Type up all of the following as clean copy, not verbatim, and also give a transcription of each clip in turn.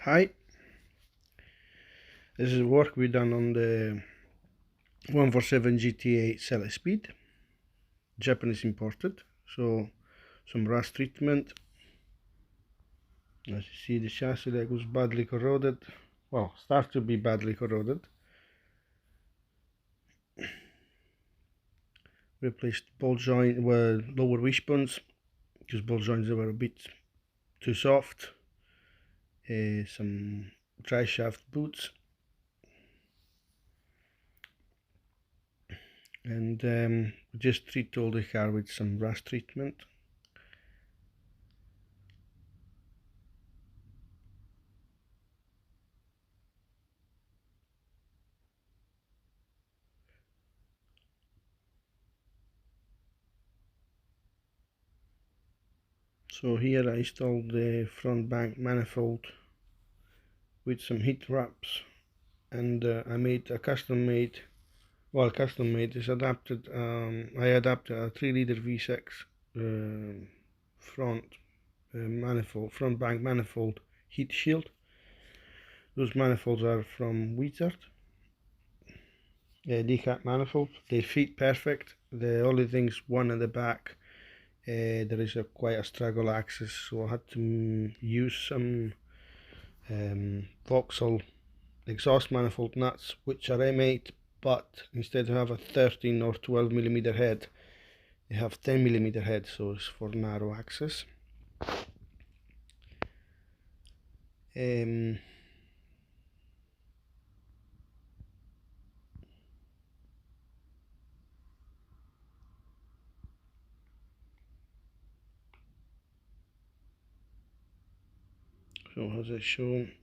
Hi, this is work we done on the 147 GTA Selespeed, Japanese imported. So some rust treatment. As you see, the chassis leg was badly corroded. Well, started to be badly corroded. Replaced ball joint with lower wishbones because ball joints were a bit too soft. Some dry shaft boots. And just treat all the car with some rust treatment. So here I installed the front bank manifold with some heat wraps, and I made a custom made, is adapted, I adapted a 3 liter V6 front front bank manifold heat shield. Those manifolds are from Wizard, decat manifold. They fit perfect. The only thing's one at the back, there is quite a struggle axis, so I had to use some Vauxhall exhaust manifold nuts, which are M8, but instead of have a 13 or 12mm head, they have 10mm head, so it's for narrow axis. So as I shown,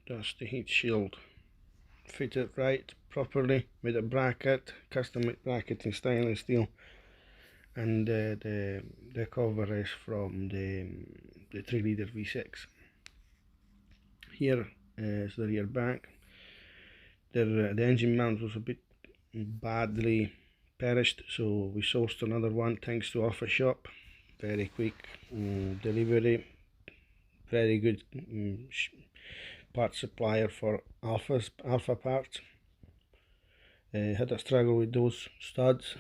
that's the heat shield fitted right properly with a bracket, custom made bracket in stainless steel, and the cover is from the 3 liter V6. Here is the rear bank. The engine mount was a bit badly perished, so we sourced another one thanks to Alfa Shop. Very quick delivery, very good part supplier for Alfa parts. Had a struggle with those studs,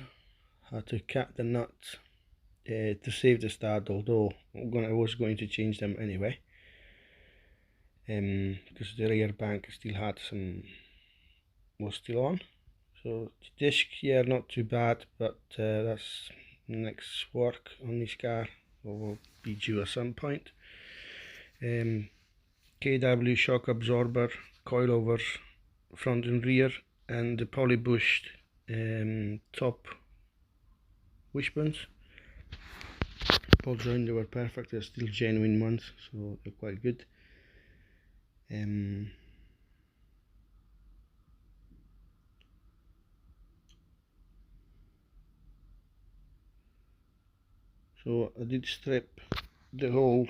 had to cut the nuts to save the stud, although I was going to change them anyway, because the rear bank still had was still on. So the disc here not too bad, but that's next work on this car will be due at some point. KW shock absorber, coilovers front and rear, and the polybushed top wishbones. Ball joint, they were perfect. They're still genuine ones, so they're quite good. So I did strip the whole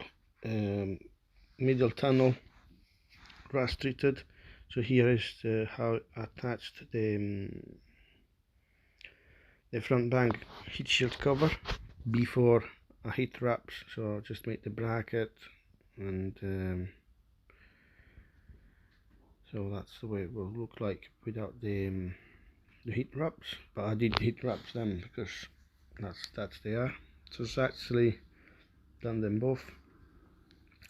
middle tunnel rust treated. So here is how I attached the front bank heat shield cover before I heat wraps. So I just made the bracket, and so that's the way it will look like without the heat wraps. But I did heat wraps them because that's there. So it's actually done them both.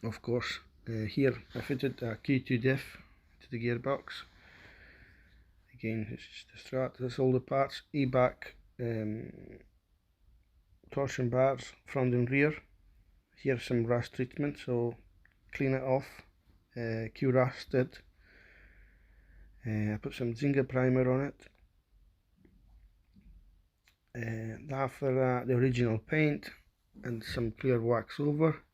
Of course, here I fitted a Q2 diff to the gearbox. Again, this is the strut. That's all the parts. E-back torsion bars, front and rear. Here's some rust treatment, so clean it off. Q-rusted. I put some Zinga primer on it. After that, the original paint and some clear wax over.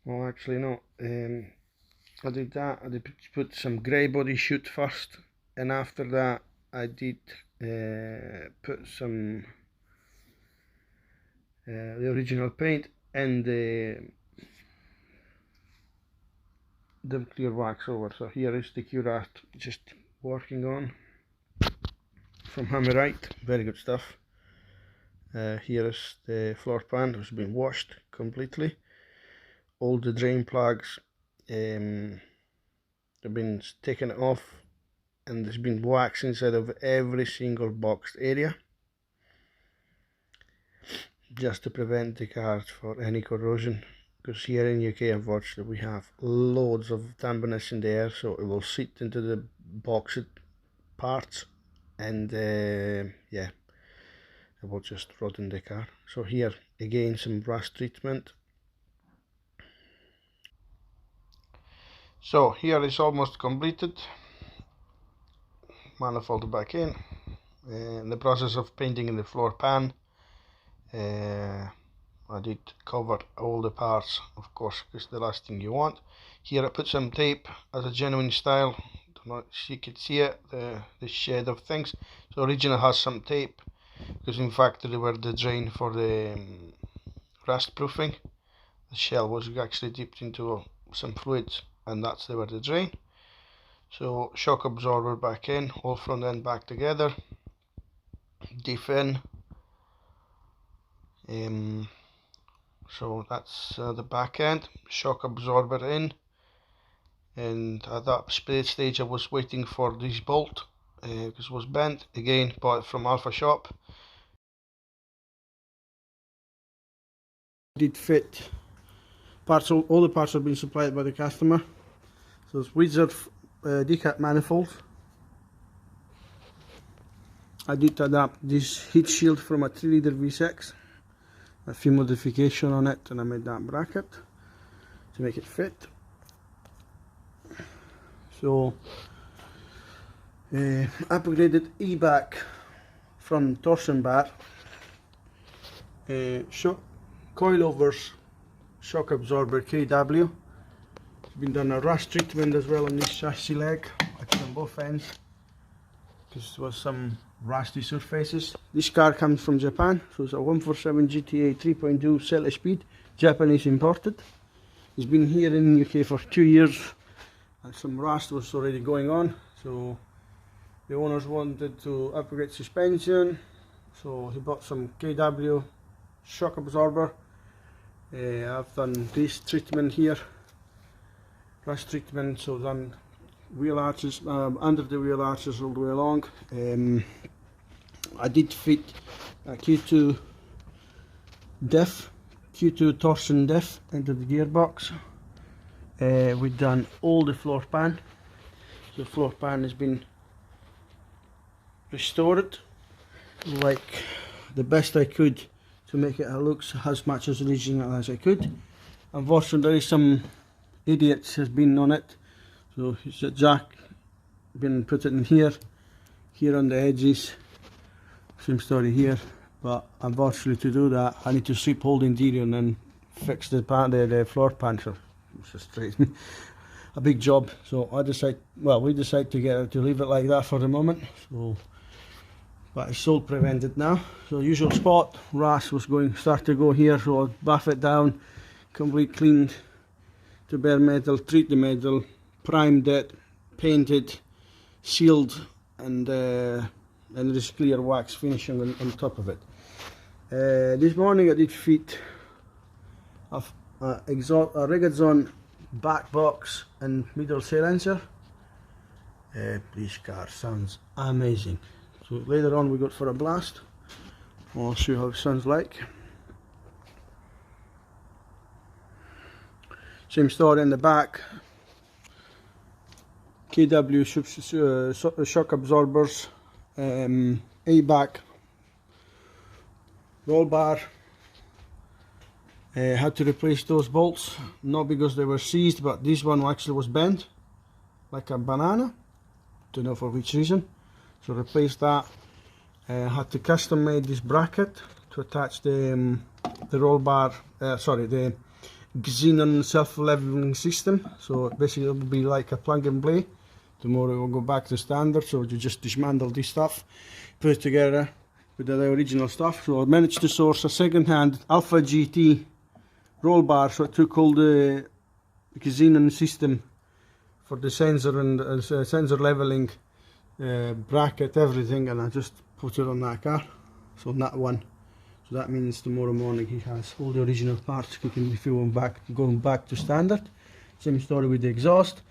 Well, actually no. I did that. I did put some grey body shoot first, and after that I did put some the original paint and the clear wax over. So here is the Q-Rust just working on from Hammerite, very good stuff. Here is the floor pan, it's been washed completely. all the drain plugs. They've been taking it off, and there's been wax inside of every single boxed area, just to prevent the cars for any corrosion, because here in UK unfortunately we have loads of dampness in the air, so it will seep into the boxed parts, and yeah, it will just rot in the car. So here again some rust treatment. So here is almost completed. Manifold back in the process of painting in the floor pan. I did cover all the parts, of course, because the last thing you want. Here I put some tape as a genuine style. Don't know if you could see it, the shade of things. So original has some tape, because in fact they were the drain for the rust proofing. The shell was actually dipped into some fluids, and that's where the drain. So shock absorber back in, all front end back together, diff in. So that's the back end, shock absorber in, and at that stage I was waiting for this bolt because it was bent. Again, bought it from Alfa shop. Did fit parts, all the parts have been supplied by the customer. So it's Wizard decat manifolds. I did adapt this heat shield from a 3 litre V6, a few modification on it, and I made that bracket to make it fit. So upgraded E-back from torsion bar, coilovers, shock absorber KW. It's been done a rust treatment as well on this chassis leg, actually on both ends, because there was some rusty surfaces. This car comes from Japan, so it's a 147 GTA 3.2 Selespeed, Japanese imported. It's been here in the UK for 2 years, and some rust was already going on, so the owners wanted to upgrade suspension, so he bought some KW shock absorber. I've done this treatment here, rust treatment, so done wheel arches, under the wheel arches all the way along. I did fit a Q2 diff, Q2 torsion diff into the gearbox. We've done all the floor pan. The floor pan has been restored like the best I could to make it look as much as original as I could. Unfortunately, there is some idiots has been on it, so it's a jack been put it in here on the edges, same story here, but unfortunately to do that I need to strip all the interior and then fix the floor pan, so it's just a big job. So we decided to leave it like that for the moment, so but it's all prevented now. So usual spot, rust was start to go here, so I'll buff it down, complete cleaned to bare metal, treat the metal, primed it, painted, sealed, and there's clear wax finishing on top of it. This morning I did fit a Regazon back box and middle silencer. This car sounds amazing. So later on we got for a blast. I'll show you how it sounds like. Same story in the back. KW shock absorbers, A-back, roll bar. Had to replace those bolts, not because they were seized, but this one actually was bent like a banana. Don't know for which reason. So replace that. Had to custom made this bracket to attach the roll bar, the xenon self-leveling system. So basically it will be like a plug and play. Tomorrow it will go back to standard, so you just dismantle this stuff, put it together with the original stuff. So I managed to source a second-hand Alpha GT roll bar, so I took all the xenon system for the sensor and sensor leveling, bracket, everything, and I just put it on that car, so on that one. So So that means tomorrow morning he has all the original parts kicking the fuel going back to standard. Same story with the exhaust.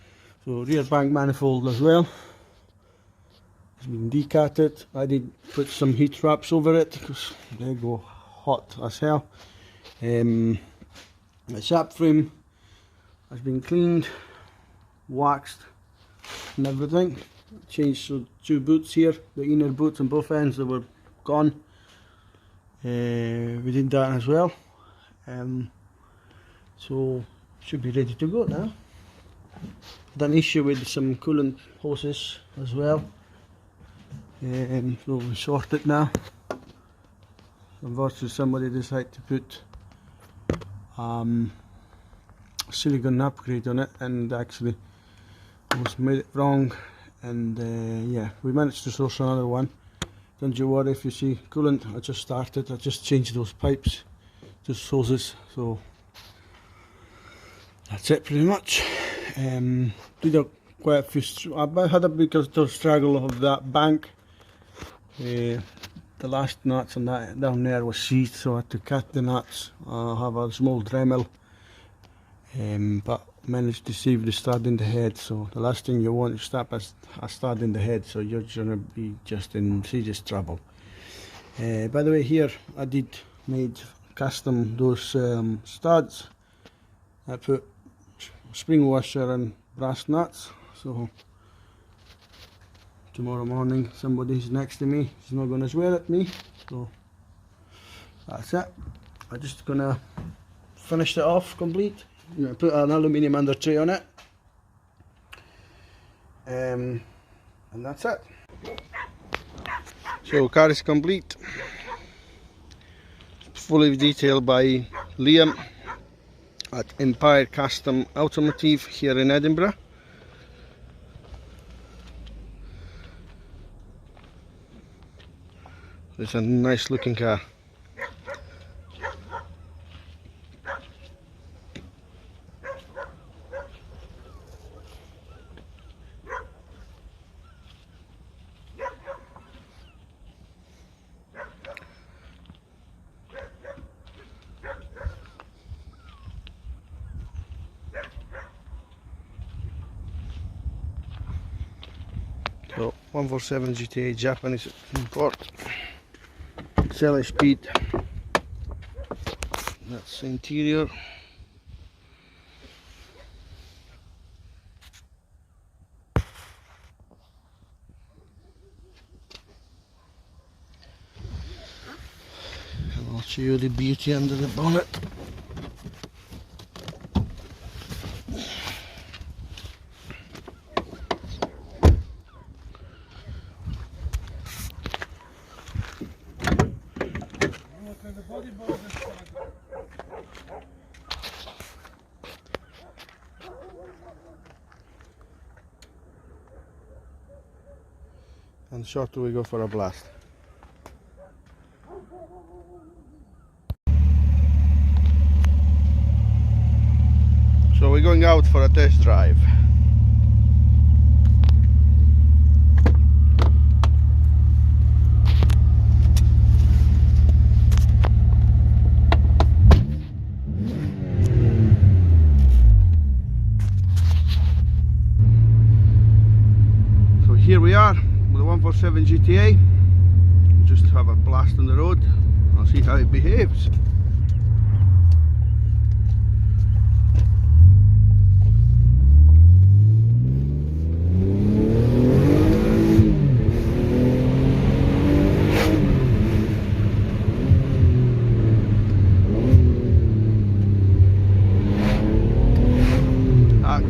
So rear bank manifold as well. It's been decatted. I did put some heat wraps over it because they go hot as hell. The sap frame has been cleaned, waxed and everything. Changed so 2 boots here, the inner boots on both ends, they were gone. We did that as well. So should be ready to go now. Had an issue with some coolant hoses as well. So we sorted now. Unfortunately somebody decided to put silicone upgrade on it and actually almost made it wrong, and yeah, we managed to source another one. Don't you worry if you see coolant. I just started, I just changed those pipes, just hoses, so that's it pretty much. Did quite a few, I had a bit of the struggle of that bank. The last nuts on that down there was seized, so I had to cut the nuts. I have a small Dremel, but managed to save the stud in the head. So the last thing you want is stop a stud in the head, so you're gonna be just in serious trouble. By the way, here I did made custom those studs. I put spring washer and brass nuts, so tomorrow morning somebody's next to me, he's not gonna swear at me. So that's it. I'm just gonna finish it off complete. I'm gonna put an aluminium under tray on it, and that's it. So car is complete, fully detailed by Liam at Empire Custom Automotive here in Edinburgh. It's a nice looking car. So 147 GTA Japanese import, Selespeed. That's the interior. And I'll show you the beauty under the bonnet. And shortly we go for a blast. So we're going out for a test drive. So here we are. 147 GTA, just have a blast on the road. I'll see how it behaves.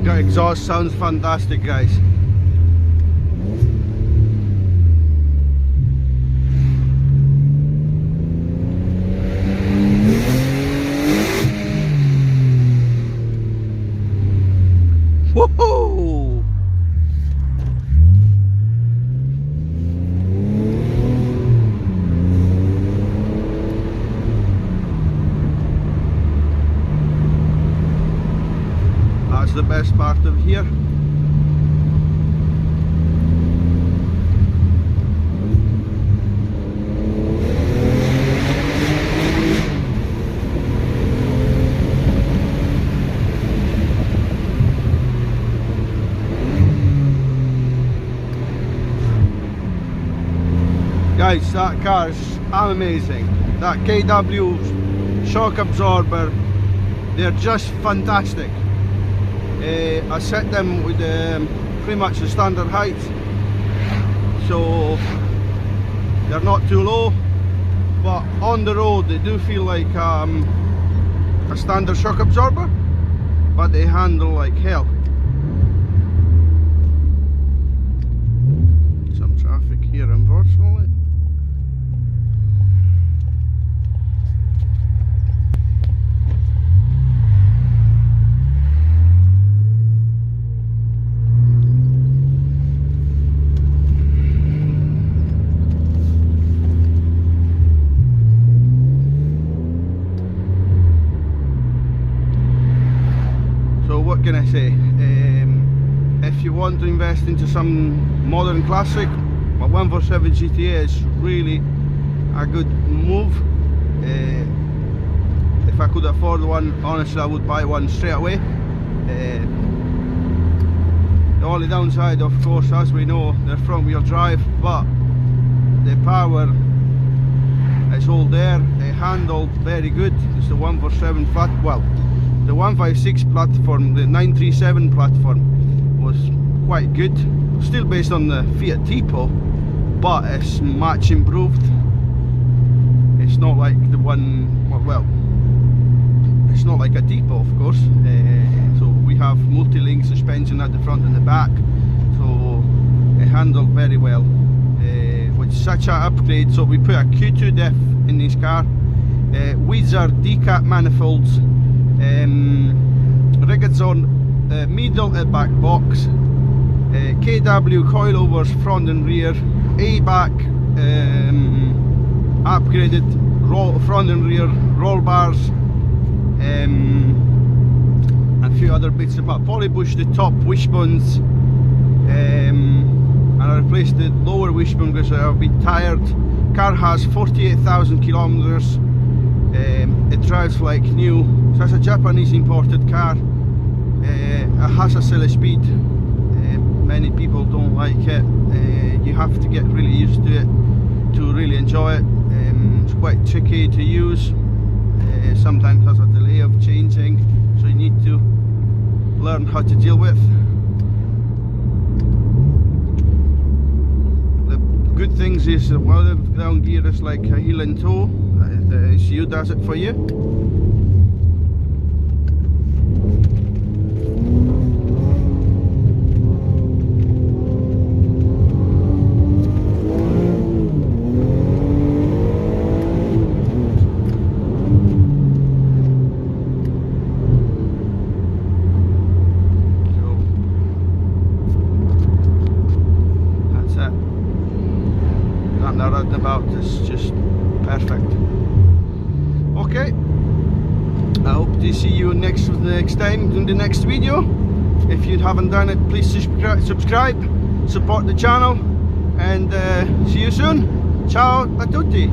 That exhaust sounds fantastic, guys. Woohoo! That's the best part of here. Guys, that car is amazing. That KW shock absorber, they're just fantastic. I set them with pretty much the standard height, so they're not too low, but on the road they do feel like a standard shock absorber, but they handle like hell. Some traffic here, unfortunately. What can I say? If you want to invest into some modern classic, a 147 GTA is really a good move. If I could afford one, honestly I would buy one straight away. The only downside, of course, as we know, they're front wheel drive, but the power is all there. They handle very good. It's the 147 flat, well, the 156 platform, the 937 platform was quite good, still based on the Fiat Tipo, but it's much improved. It's not like the one, well, it's not like a Tipo, of course. So we have multi-link suspension at the front and the back, so it handled very well, with such an upgrade. So we put a Q2 diff in this car, Wizard D-cap manifolds, Rigatson middle and back box, KW coilovers front and rear, A-back upgraded front and rear roll bars, a few other bits about polybush, the top wishbones, and I replaced the lower wishbone because I've been tired. Car has 48,000 kilometers. It drives like new. So it's a Japanese imported car. It has a Selespeed. Many people don't like it. You have to get really used to it to really enjoy it. It's quite tricky to use. Sometimes has a delay of changing, so you need to learn how to deal with. The good things is the ground gear is like a heel and toe. The ECU does it for you. About is just perfect. Okay, I hope to see you next time in the next video. If you haven't done it, please subscribe, support the channel, and see you soon. Ciao a tutti.